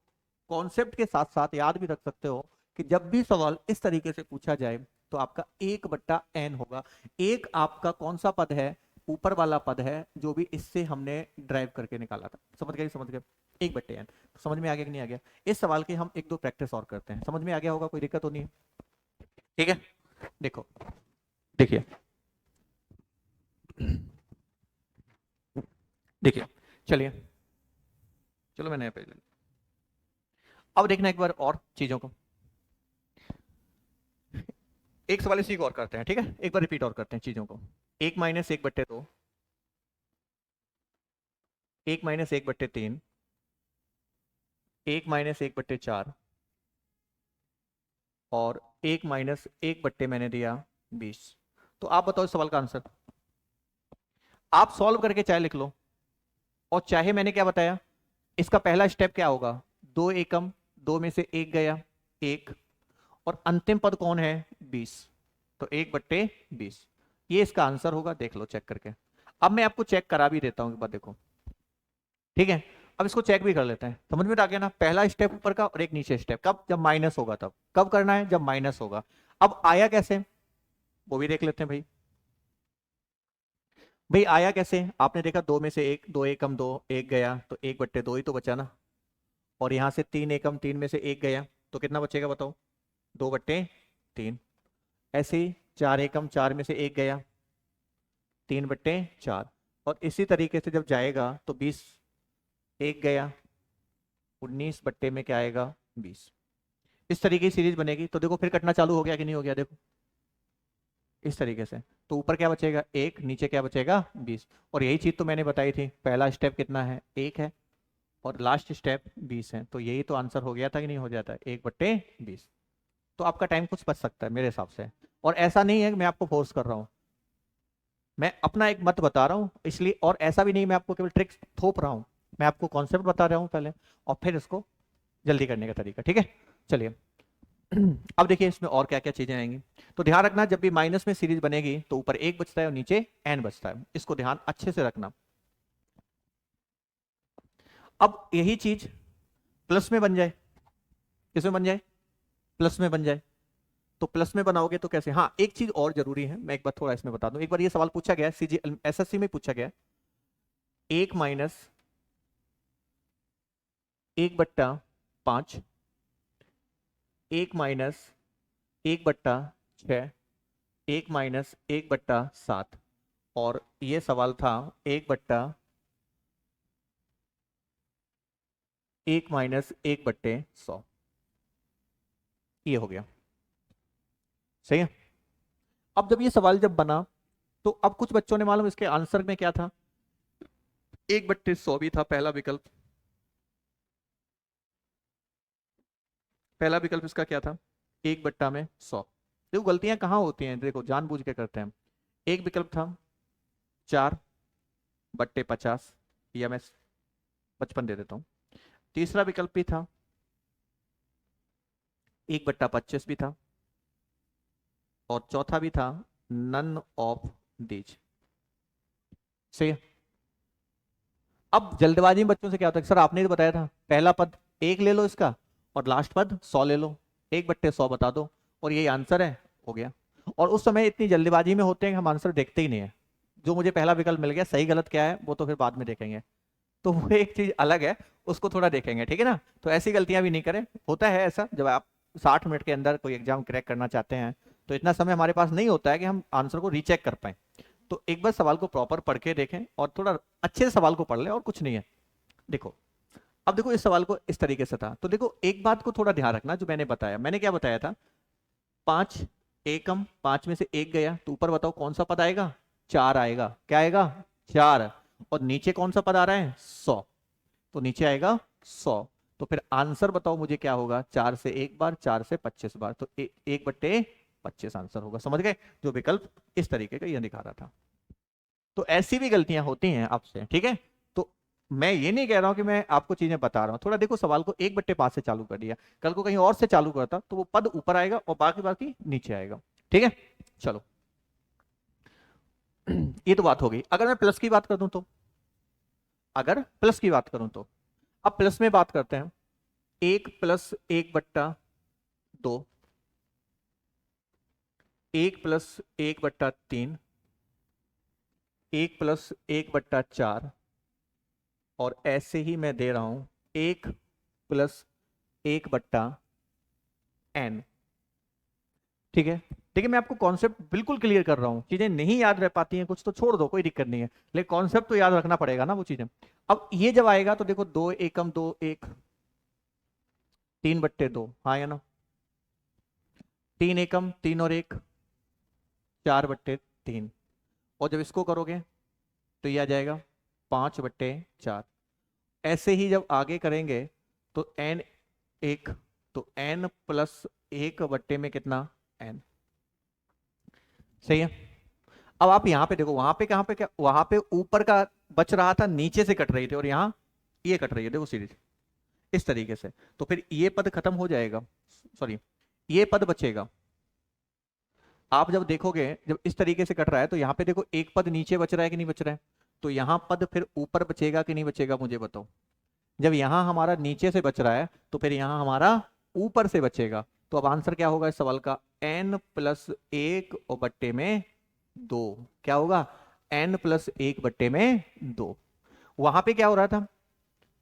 कॉन्सेप्ट के साथ साथ याद भी रख सकते हो कि जब भी सवाल इस तरीके से पूछा जाए तो आपका 1/n होगा। एक आपका कौन सा पद है? ऊपर वाला पद है, जो भी इससे हमने ड्राइव करके निकाला था। समझ गए? समझ गए, 1/n। तो समझ में आ गया कि नहीं आ गया? इस सवाल की हम 1-2 प्रैक्टिस और करते हैं, समझ में आ गया होगा, कोई दिक्कत तो नहीं है? ठीक है, देखो, देखिए, देखिए, चलिए, चलो मैं नया पेज ले। अब देखना एक बार और चीजों को, एक सवाल इसी को और करते हैं। ठीक है, एक बार रिपीट और करते हैं चीजों को। 1-1/2, 1-1/3, 1-1/4 और 1-1 मैंने दिया 20। तो आप बताओ इस सवाल का आंसर। आप सॉल्व करके चाहे लिख लो, और चाहे मैंने क्या बताया, इसका पहला स्टेप क्या होगा? 2 एकम 2 में से 1 गया, 1, और अंतिम पद कौन है? 20। तो 1/20, ये इसका आंसर होगा। देख लो चेक करके। अब मैं आपको चेक करा भी देता हूं एक बार, देखो। ठीक है, अब इसको चेक भी कर लेते हैं। समझ में आ गया ना? पहला स्टेप ऊपर का और एक नीचे स्टेप। कब? जब माइनस होगा तब। कब करना है? जब माइनस होगा। अब आया कैसे, वो भी देख लेते हैं भाई। भाई आया कैसे? आपने देखा 2 में से 1, 2 एकम 2, 1 गया, तो 1/2 ही तो बचा ना। और यहां से 3 एकम 3 में से 1 गया, तो कितना बचेगा बताओ? 2/3। ऐसे ही 4 एकम 4 में से 1 गया, 3/4। और इसी तरीके से जब जाएगा तो 20, 1 गया, 19 में क्या आएगा? 20। इस तरीके की सीरीज बनेगी। तो देखो फिर कटना चालू हो गया कि नहीं हो गया? देखो इस तरीके से। तो ऊपर क्या बचेगा? 1, नीचे क्या बचेगा? 20। और यही चीज तो मैंने बताई थी, पहला स्टेप कितना है? 1 है, और लास्ट स्टेप 20 है। तो यही तो आंसर हो गया था कि नहीं हो जाता? 1/20। तो आपका टाइम कुछ बच सकता है मेरे हिसाब से। और ऐसा नहीं है कि मैं आपको फोर्स कर रहा हूँ, मैं अपना एक मत बता रहा हूँ इसलिए। और ऐसा भी नहीं मैं आपको केवल ट्रिक्स थोप रहा हूँ, मैं आपको कॉन्सेप्ट बता रहा हूँ पहले, और फिर इसको जल्दी करने का तरीका। ठीक है, चलिए। अब देखिए इसमें और क्या क्या चीजें आएंगी। तो ध्यान रखना, जब भी माइनस में सीरीज बनेगी तो ऊपर 1 बचता है और नीचे n बचता है। इसको ध्यान अच्छे से रखना। अब यही चीज प्लस में बन जाए, किसमें बन जाए? प्लस में बन जाए। तो प्लस में बनाओगे तो कैसे? हाँ, एक चीज और जरूरी है, मैं एक बार थोड़ा इसमें बता दूं। एक बार ये सवाल पूछा गया सीजी एसएससी में पूछा गया, 1-1/5, 1-1/6, 1-1/7, और ये सवाल था 1/1-1/100। ये हो गया। सही है। अब जब ये सवाल जब बना तो अब कुछ बच्चों ने, मालूम इसके आंसर में क्या था? 1/100 भी था पहला विकल्प। पहला विकल्प इसका क्या था? 1/100। देखो गलतियां कहाँ होती हैं, देखो जानबूझ के करते हैं। एक विकल्प था 4/50, या मैं 55 दे देता हूं। तीसरा विकल्प भी था 1/25 भी था, और चौथा भी था नन ऑफ दीज। सही है। अब जल्दबाजी में बच्चों से क्या होता है, सर आपने तो बताया था पहला पद 1 ले लो इसका, और लास्ट पद 100 ले लो। 1/100 बता दो और यही आंसर है, हो गया। और उस समय इतनी जल्दीबाजी में होते हैं कि हम आंसर देखते ही नहीं है। जो मुझे पहला विकल्प मिल गया, सही गलत क्या है वो तो फिर बाद में देखेंगे, तो वो एक चीज अलग है, उसको थोड़ा देखेंगे, ठीक है ना। तो ऐसी गलतियां भी नहीं करें। होता है ऐसा, जब आप 60 मिनट के अंदर कोई एग्जाम क्रैक करना चाहते हैं तो इतना समय हमारे पास नहीं होता है कि हम आंसर को रीचेक कर पाए। तो एक बार सवाल को प्रॉपर पढ़ के देखें और थोड़ा अच्छे से सवाल को पढ़ लें, और कुछ नहीं है। देखो, अब देखो इस सवाल को इस तरीके से था, तो देखो एक बात को थोड़ा ध्यान रखना, जो मैंने बताया, मैंने क्या बताया था, 5 एकम, 5 में से एक गया तो ऊपर बताओ कौन सा पद आएगा, 4 आएगा। क्या आएगा, 4। और नीचे कौन सा पद आ रहा है, 100, तो नीचे आएगा 100। तो फिर आंसर बताओ मुझे क्या होगा, 4 से एक बार, 4 से 25 बार, तो 1/25 आंसर होगा। समझ गए, जो विकल्प इस तरीके का यह दिखा रहा था। तो ऐसी भी गलतियां होती हैं आपसे, ठीक है। तो मैं ये नहीं कह रहा हूं कि मैं आपको चीजें बता रहा हूं, थोड़ा देखो सवाल को 1/5 से चालू कर दिया, कल को कहीं और से चालू करता तो वो पद ऊपर आएगा और बाकी बाकी नीचे आएगा, ठीक है। चलो ये तो बात हो गई। अगर मैं प्लस की बात कर दूं तो, अगर प्लस की बात करूं तो, अब प्लस में बात करते हैं। 1+1/2, 1+1/3, 1+1/4, और ऐसे ही मैं दे रहा हूं 1+1/n। ठीक है, देखिए मैं आपको कॉन्सेप्ट बिल्कुल क्लियर कर रहा हूं, चीजें नहीं याद रह पाती हैं कुछ तो छोड़ दो, कोई दिक्कत नहीं है, लेकिन कॉन्सेप्ट तो याद रखना पड़ेगा ना वो चीजें। अब ये जब आएगा तो देखो 2 एकम 2 1, 3/2, हाँ या ना, 3 एकम 3 और 1, 4/3। और जब इसको करोगे तो ये आ जाएगा 5/4। ऐसे ही जब आगे करेंगे तो n 1, तो n+1 में कितना, n। सही है। अब आप यहां पे देखो, वहां पे कहां पे, क्या वहां पे ऊपर का बच रहा था, नीचे से कट रही थी, और यहाँ ये कट रही है, देखो सीरीज इस तरीके से। तो फिर ये पद खत्म हो जाएगा, सॉरी ये पद बचेगा। आप जब देखोगे जब इस तरीके से कट रहा है तो यहाँ पे देखो एक पद नीचे बच रहा है कि नहीं बच रहा है, तो यहाँ पद फिर ऊपर बचेगा कि नहीं बचेगा, मुझे बताओ। जब यहाँ हमारा नीचे से बच रहा है तो फिर यहाँ हमारा ऊपर से बचेगा। तो अब आंसर क्या होगा इस सवाल का, n+1/2। क्या होगा, n+1/2। वहां पे क्या हो रहा था,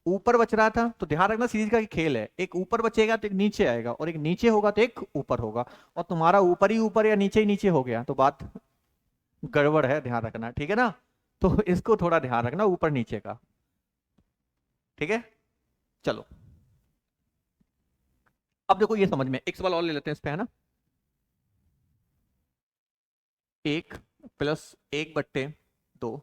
ऊपर बच रहा था, तो ध्यान रखना सीरीज का खेल है, एक ऊपर बचेगा तो एक नीचे आएगा, और एक नीचे होगा तो एक ऊपर होगा, और तुम्हारा ऊपर ही ऊपर या नीचे ही नीचे हो गया तो बात गड़बड़ है, ध्यान रखना, ठीक है ना। तो इसको थोड़ा ध्यान रखना ऊपर नीचे का, ठीक है। चलो अब देखो ये समझ में, एक सवाल और ले लेते हैं इस पे, है ना। 1+1/2,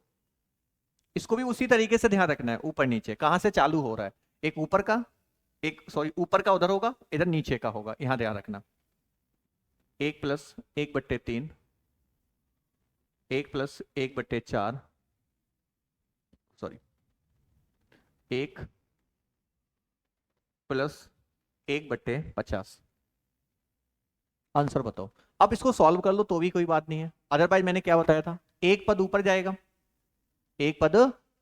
इसको भी उसी तरीके से ध्यान रखना है, ऊपर नीचे कहां से चालू हो रहा है, एक ऊपर का, एक सॉरी ऊपर का उधर होगा, इधर नीचे का होगा, यहां ध्यान रखना। 1+1/3, 1+1/4, सॉरी 1+1/50। आंसर बताओ। अब इसको सॉल्व कर लो तो भी कोई बात नहीं है, अदरवाइज मैंने क्या बताया था, एक पद ऊपर जाएगा, एक पद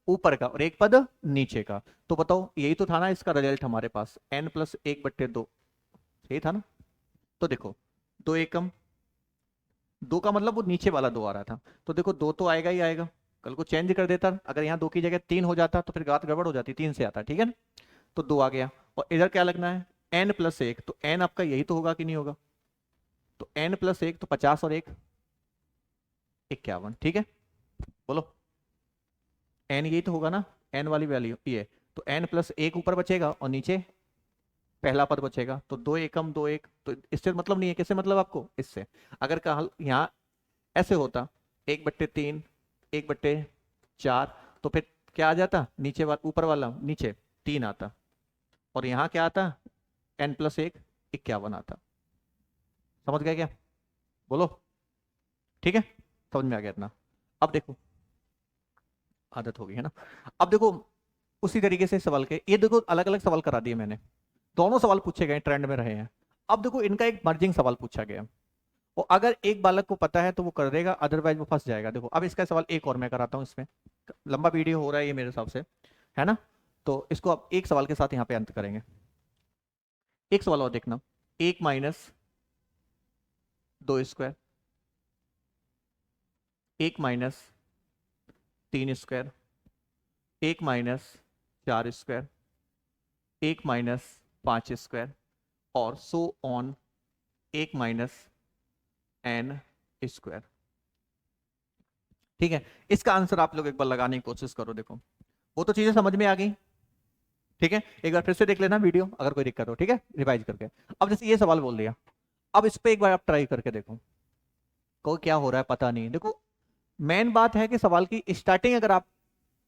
ऊपर का और एक पद नीचे का। तो बताओ यही तो था ना इसका रिजल्ट हमारे पास, n+1/2, यही था ना। तो देखो 2 एकम, 2 का मतलब वो नीचे वाला 2 आ रहा था, तो देखो 2 तो आएगा ही आएगा। कल को चेंज कर देता, अगर यहाँ 2 की जगह 3 हो जाता तो फिर बात गड़बड़ हो जाती, 3 से आता, ठीक है ना। तो 2 आ गया, और इधर क्या लगना है, n+1, तो n आपका यही तो होगा कि नहीं होगा, तो n+1 तो 50 और 1 51, ठीक है। बोलो n यही तो होगा ना, n वाली वैल्यू ये, तो n+1 ऊपर बचेगा और नीचे पहला पद बचेगा, तो 2 एकम 2 1, तो इससे मतलब नहीं है, किससे मतलब आपको, इससे। अगर कहा यहाँ ऐसे होता 1/3, 1/4, तो फिर क्या आ जाता, नीचे वाला ऊपर वाला नीचे 3 आता, और यहाँ क्या आता, n+1 51 आता। समझ गए क्या, बोलो, ठीक है, समझ में आ गया इतना। अब देखो आदत हो गई है ना। अब देखो उसी तरीके से सवाल के, ये देखो अलग अलग सवाल करा दिए मैंने, दोनों सवाल पूछे गए, ट्रेंड में रहे हैं। अब देखो इनका एक मर्जिंग सवाल पूछा गया, और अगर एक बालक को पता है तो वो कर देगा, अदरवाइज वो फंस जाएगा। देखो अब इसका सवाल एक और मैं कराता हूँ, इसमें लंबा वीडियो हो रहा है ये मेरे हिसाब से, है ना। तो इसको अब एक सवाल के साथ यहाँ पे अंत करेंगे। एक सवाल और देखना, 1 minus 2 square, 1 minus 3 square, 1 minus 4 square, 1 minus 5 square, और so on 1 minus n square. ठीक है, इसका आंसर आप लोग एक बार लगाने की कोशिश करो। देखो वो तो चीजें समझ में आ गई। ठीक है, एक बार फिर से देख लेना वीडियो अगर कोई दिक्कत हो, ठीक है, रिवाइज करके। अब जैसे ये सवाल बोल दिया, अब इस पे एक बार आप ट्राई करके देखो, को क्या हो रहा है पता नहीं। देखो मेन बात है कि सवाल की स्टार्टिंग अगर आप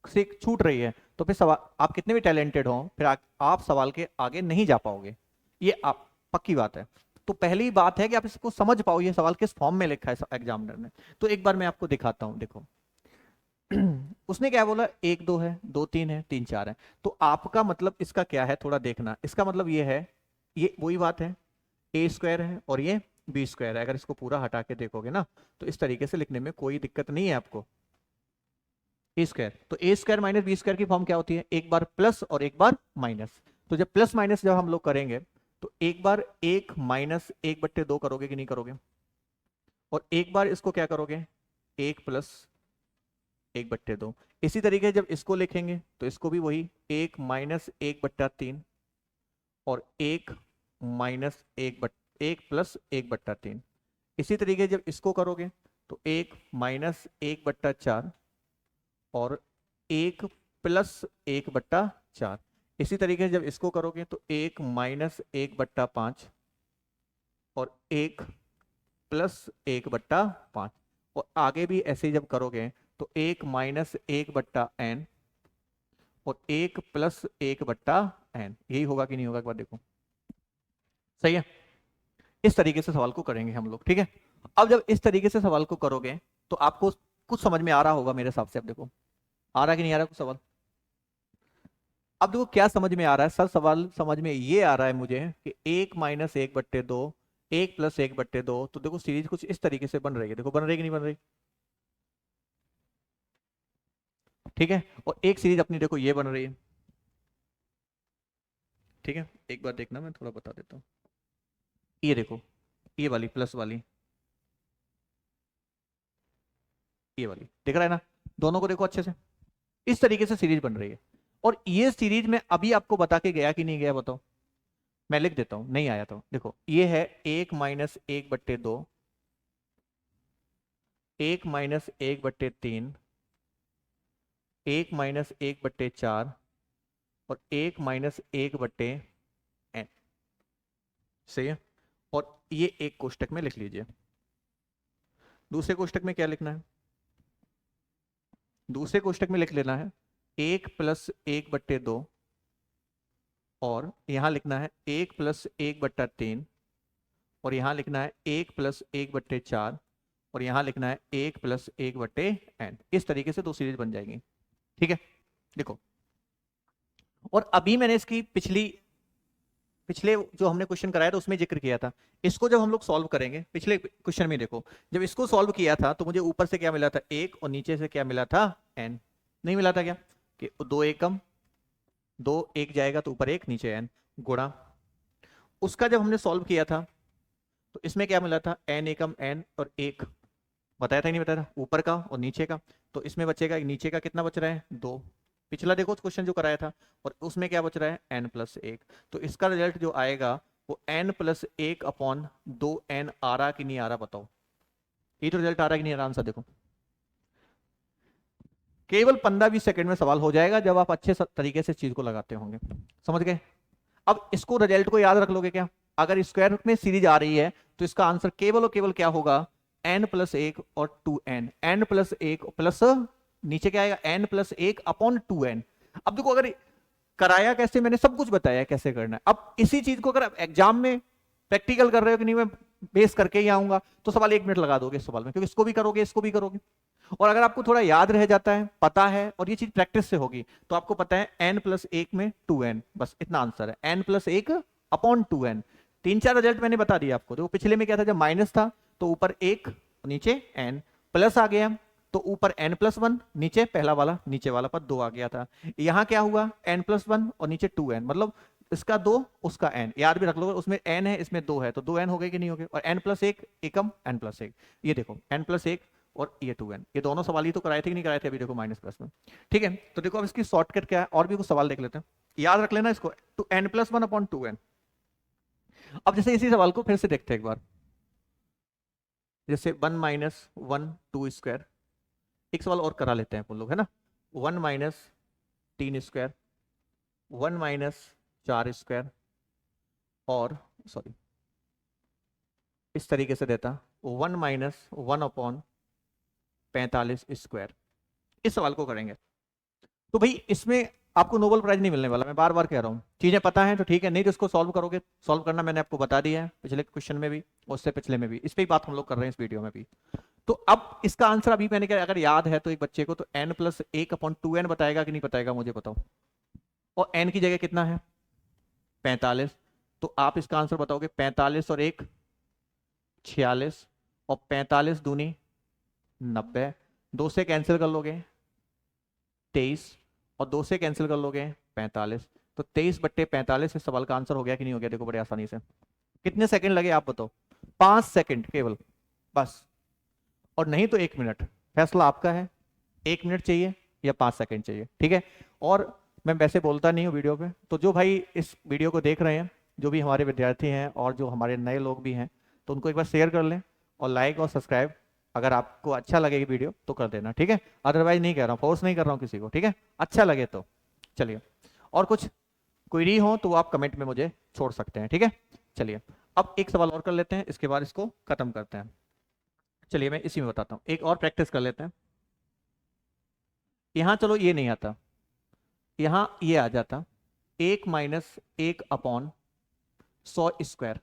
से छूट रही है तो फिर सवाल, आप कितने भी टैलेंटेड हो, फिर आप सवाल के आगे नहीं जा पाओगे, ये आप पक्की बात है। तो पहली बात है कि आप इसको समझ पाओ ये सवाल किस फॉर्म में लिखा है एग्जामिनर ने। तो एक बार मैं आपको दिखाता हूं। देखो उसने क्या बोला, 1 2 है, 2 3 है, 3 4 है। तो आपका मतलब इसका क्या है थोड़ा देखना। इसका मतलब ये है, ये वही बात है, ए स्क्वायर है और ये बी स्क्वायर है। अगर इसको पूरा हटा के देखोगे ना तो इस तरीके से लिखने में कोई दिक्कत नहीं है आपको। ए स्क्वायर, तो ए स्क्वायर माइनस बी स्क्वायर की फॉर्म क्या होती है, एक बार प्लस और एक बार माइनस। तो जब प्लस माइनस जब हम लोग करेंगे तो एक बार 1 माइनस 1/2 करोगे कि नहीं करोगे, और एक बार इसको क्या करोगे, 1 प्लस 1/2। इसी तरीके जब इसको लिखेंगे तो इसको भी वही 1 माइनस 1/3 और 1 माइनस 1 प्लस 1/3। इसी तरीके जब इसको करोगे तो 1 माइनस 1/4 और 1 प्लस 1/4। इसी तरीके से जब इसको करोगे तो 1 माइनस 1/5 और 1 प्लस 1/5। और आगे भी ऐसे ही जब करोगे तो 1 माइनस 1/n और 1 प्लस 1/n। यही होगा कि नहीं होगा एक बार देखो। सही है, इस तरीके से सवाल को करेंगे हम लोग। ठीक है, अब जब इस तरीके से सवाल को करोगे तो आपको कुछ समझ में आ रहा होगा मेरे हिसाब से। अब देखो आ रहा कि नहीं आ रहा कुछ सवाल। अब देखो क्या समझ में आ रहा है, सर सवाल समझ में ये आ रहा है मुझे कि 1 माइनस 1/2, 1 प्लस 1/2। तो देखो सीरीज कुछ इस तरीके से बन रही है। देखो बन रही है कि नहीं बन रही। ठीक है, और एक सीरीज अपनी देखो ये बन रही है। ठीक है, एक बार देखना मैं थोड़ा बता देता हूँ। ये देखो, ये वाली प्लस वाली, ये वाली दिख रहा है ना, दोनों को देखो अच्छे से, इस तरीके से सीरीज बन रही है। और ये सीरीज में अभी आपको बता के गया कि नहीं गया बताओ, मैं लिख देता हूं, नहीं आया तो देखो ये है 1 माइनस 1/2, 1 माइनस 1/3, 1 माइनस 1/4 और 1 माइनस 1/n। सही है, और ये एक कोष्टक में लिख लीजिए। दूसरे कोष्टक में क्या लिखना है, दूसरे कोष्टक में लिख लेना है 1 प्लस 1/2 और यहां लिखना है 1 प्लस 1/3 और यहां लिखना है 1 प्लस 1/4 और यहां लिखना है 1 प्लस 1/n। इस तरीके से दो सीरीज बन जाएंगी। ठीक है, देखो और अभी मैंने इसकी पिछले जो हमने क्वेश्चन कराया था उसमें जिक्र किया था। इसको जब हम लोग सॉल्व करेंगे, पिछले क्वेश्चन में देखो जब इसको सॉल्व किया था तो मुझे ऊपर से क्या मिला था 1 और नीचे से क्या मिला था n। नहीं मिला था क्या, कि 2 1 कम, 2 1 जाएगा तो ऊपर 1 नीचे n गुणा। उसका जब हमने सॉल्व किया था तो इसमें क्या मिला था n एकम n और 1 बताया था नहीं बताया था, ऊपर का और नीचे का। तो इसमें बचेगा नीचे का कितना बच रहा है 2। पिछला देखो क्वेश्चन जो कराया था और उसमें क्या बच रहा है n+1। तो इसका रिजल्ट जो आएगा वो n+1 अपॉन 2n आ रहा कि नहीं आ रहा बताओ। ये तो रिजल्ट आ रहा कि नहीं आ रहा, आंसर देखो। केवल 15-20 सेकंड में सवाल हो जाएगा जब आप अच्छे तरीके से चीज को लगाते होंगे। समझ गए। अब इसको रिजल्ट को याद रख लोगे क्या, अगर स्क्वायर में सीरीज आ रही है तो इसका आंसर केवल और केवल क्या होगा n+1 और 2n। n+1 प्लस नीचे क्या आएगा n+1 अपॉन 2n। अब देखो अगर कराया कैसे, मैंने सब कुछ बताया कैसे करना है। अब इसी चीज को अगर आप एग्जाम में प्रैक्टिकल कर रहे हो कि नहीं, मैं बेस करके ही आऊंगा तो सवाल 1 मिनट लगा दोगे इस सवाल में, क्योंकि इसको भी करोगे इसको भी करोगे। और अगर आपको थोड़ा याद रह जाता है, पता है, और ये चीज प्रैक्टिस से होगी तो आपको पता है n+1 में 2n, बस इतना आंसर है n+1 अपॉन 2n। 3-4 रिजल्ट मैंने बता दिया आपको। देखो पिछले में क्या था, जब माइनस था तो ऊपर 1 नीचे n, प्लस आ गया तो ऊपर n+1 नीचे पहला वाला नीचे वाला पर 2 आ गया था। यहां क्या हुआ n+1 और नीचे 2n, मतलब इसका 2, उसका n, याद भी रख लो, उसमें n है इसमें 2 है, तो 2n हो गए कि नहीं हो गए, और n+1 एकम n+1, ये देखो n+1 और ये 2n, ये दोनों सवाल ही तो कराए थे कि नहीं कराए थे, अभी देखो माइनस प्लस में। ठीक है, तो देखो अब इसकी शॉर्टकट क्या है, और भी कुछ सवाल देख लेते हैं, याद रख लेना इसको, टू n+1/2n। अब जैसे इसी सवाल को फिर से देखते हैं एक बार, जैसे 1-1 2 स्क्वायर, एक सवाल और करा लेते हैं अपन लोग, है ना, 1-3 स्क्वायर, 1-4 स्क्वायर, और सॉरी इस तरीके से देता 1-1/45 स्क्वायर, इस सवाल को करेंगे। तो भाई इसमें आपको नोबेल प्राइज नहीं मिलने वाला, मैं बार बार कह रहा हूँ, चीजें पता है तो ठीक है, नहीं तो इसको सॉल्व करोगे, सॉल्व करना मैंने आपको बता दिया है पिछले क्वेश्चन में भी, उससे पिछले में भी, इस पे ही बात हम लोग कर रहे हैं इस वीडियो में भी। तो अब इसका आंसर अभी मैंने क्या, अगर याद है तो एक बच्चे को, तो n+1/2n बताएगा कि नहीं बताएगा, मुझे बताओ, और n की जगह कितना है 45, तो आप इसका आंसर बताओगे 45 और 1 46, और 45 दूनी 90, 2 से कैंसिल कर लोगे 23, और 2 से कैंसिल कर लोगे 45, तो 23/45 इस सवाल का आंसर हो गया कि नहीं हो गया, देखो बड़े आसानी से। कितने सेकंड लगे आप बताओ, 5 सेकंड केवल, बस, और नहीं तो 1 मिनट, फैसला आपका है, 1 मिनट चाहिए या 5 सेकंड चाहिए, ठीक है। और मैं वैसे बोलता नहीं हूँ वीडियो पे, तो जो भाई इस वीडियो को देख रहे हैं, जो भी हमारे विद्यार्थी हैं और जो हमारे नए लोग भी हैं, तो उनको एक बार शेयर कर लें, और लाइक और सब्सक्राइब अगर आपको अच्छा लगेगी वीडियो तो कर देना, ठीक है, अदरवाइज नहीं कह रहा हूँ, फोर्स नहीं कर रहा हूँ किसी को, ठीक है, अच्छा लगे तो। चलिए, और कुछ क्वेरी हो तो वो आप कमेंट में मुझे छोड़ सकते हैं, ठीक है। चलिए, अब एक सवाल और कर लेते हैं, इसके बाद इसको खत्म करते हैं। चलिए मैं इसी में बताता हूँ, एक और प्रैक्टिस कर लेते हैं। यहां चलो ये नहीं आता, यहां ये आ जाता 1-1/100 स्क्वायर।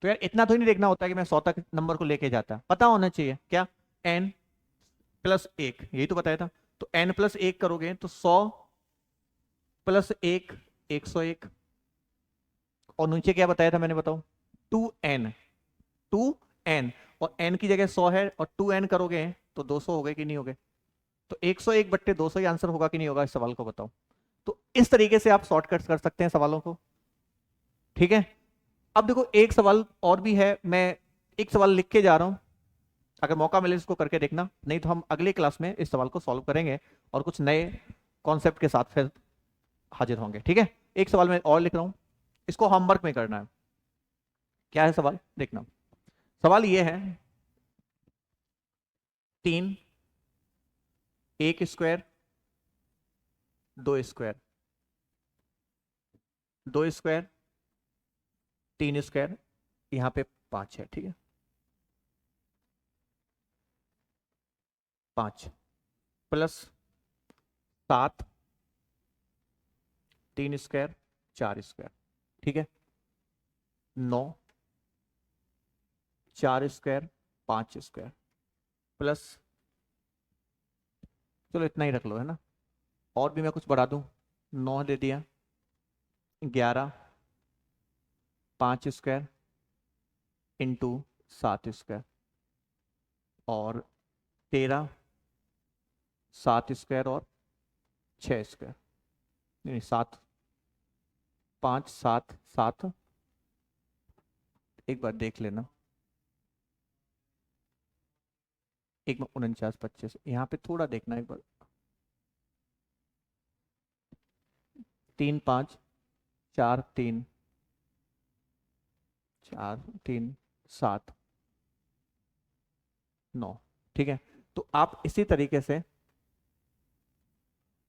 तो यार इतना तो नहीं देखना होता कि मैं 100 तक नंबर को लेके जाता, पता होना चाहिए क्या, n+1, यही तो बताया था, तो n+1 करोगे तो 100+1 101, और नीचे क्या बताया था मैंने, बताओ 2n, 2n, और n की जगह 100 है, और 2n करोगे तो 200 हो गए कि नहीं हो गए, तो 101/200 ही आंसर होगा कि नहीं होगा इस सवाल को, बताओ। तो इस तरीके से आप शॉर्टकट कर सकते हैं सवालों को, ठीक है। अब देखो एक सवाल और भी है, मैं एक सवाल लिख के जा रहा हूं, अगर मौका मिले इसको करके देखना, नहीं तो हम अगले क्लास में इस सवाल को सॉल्व करेंगे और कुछ नए कॉन्सेप्ट के साथ फिर हाजिर होंगे, ठीक है। एक सवाल मैं और लिख रहा हूं, इसको होमवर्क में करना है, क्या है सवाल देखना। सवाल ये है, 3 1 स्क्वायर 2 स्क्वायर, 2 स्क्वायर 3 स्क्वायर, यहाँ पे 5 है, ठीक है, 5 +7 3 स्क्वायर 4 स्क्वायर, ठीक है, 9 4 स्क्वायर 5 स्क्वायर, प्लस, चलो इतना ही रख लो, है ना, और भी मैं कुछ बढ़ा दूं, 9 दे दिया, 11 5 स्क्वायर इंटू 7 स्क्वायर, और 13 7 स्क्वायर और 6 स्क्वायर, नहीं 7 5 7 7, एक बार देख लेना, एक बार 49 25, यहाँ पे थोड़ा देखना एक बार, 3 5 4 3 4 3 7 9, ठीक है। तो आप इसी तरीके से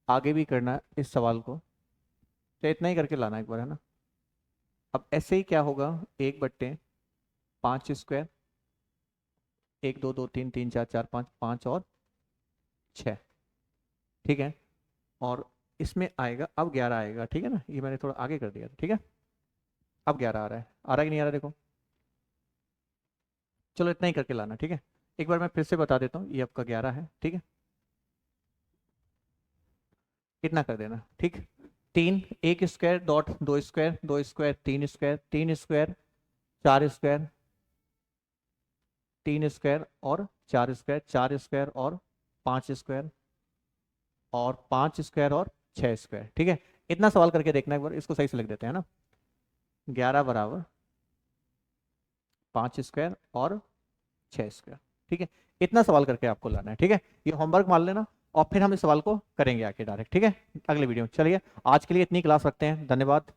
आगे भी करना है इस सवाल को, तो इतना ही करके लाना एक बार, है ना। अब ऐसे ही क्या होगा, 1/5 स्क्वायर, 1 2 2 3 3 4 4 5 5 और 6, ठीक है, और इसमें आएगा अब 11 आएगा, ठीक है ना, ये मैंने थोड़ा आगे कर दिया था, ठीक है। अब 11 आ रहा है, आ रहा है कि नहीं आ रहा, देखो, चलो इतना ही करके लाना, ठीक है। एक बार मैं फिर से बता देता हूँ, ये आपका 11 है, ठीक है, इतना कर देना, ठीक। 3 1 square dot 2 square 2 square 3 square 3 square 4 square 3 square और 4 स्क्वायर 4 स्क्वायर और 5 स्क्वायर और 5 स्क्वायर और 6 स्क्वायर, ठीक है। इतना सवाल करके देखना एक बार, इसको सही से लिख देते हैं ना, 11 बराबर 5 स्क्वायर और 6 स्क्वायर। ठीक है, इतना सवाल करके आपको लाना है। ठीक है, ये होमवर्क मान लेना और फिर हम इस सवाल को करेंगे आके डायरेक्ट। ठीक है, अगले वीडियो में। चलिए आज के लिए इतनी क्लास रखते हैं, धन्यवाद।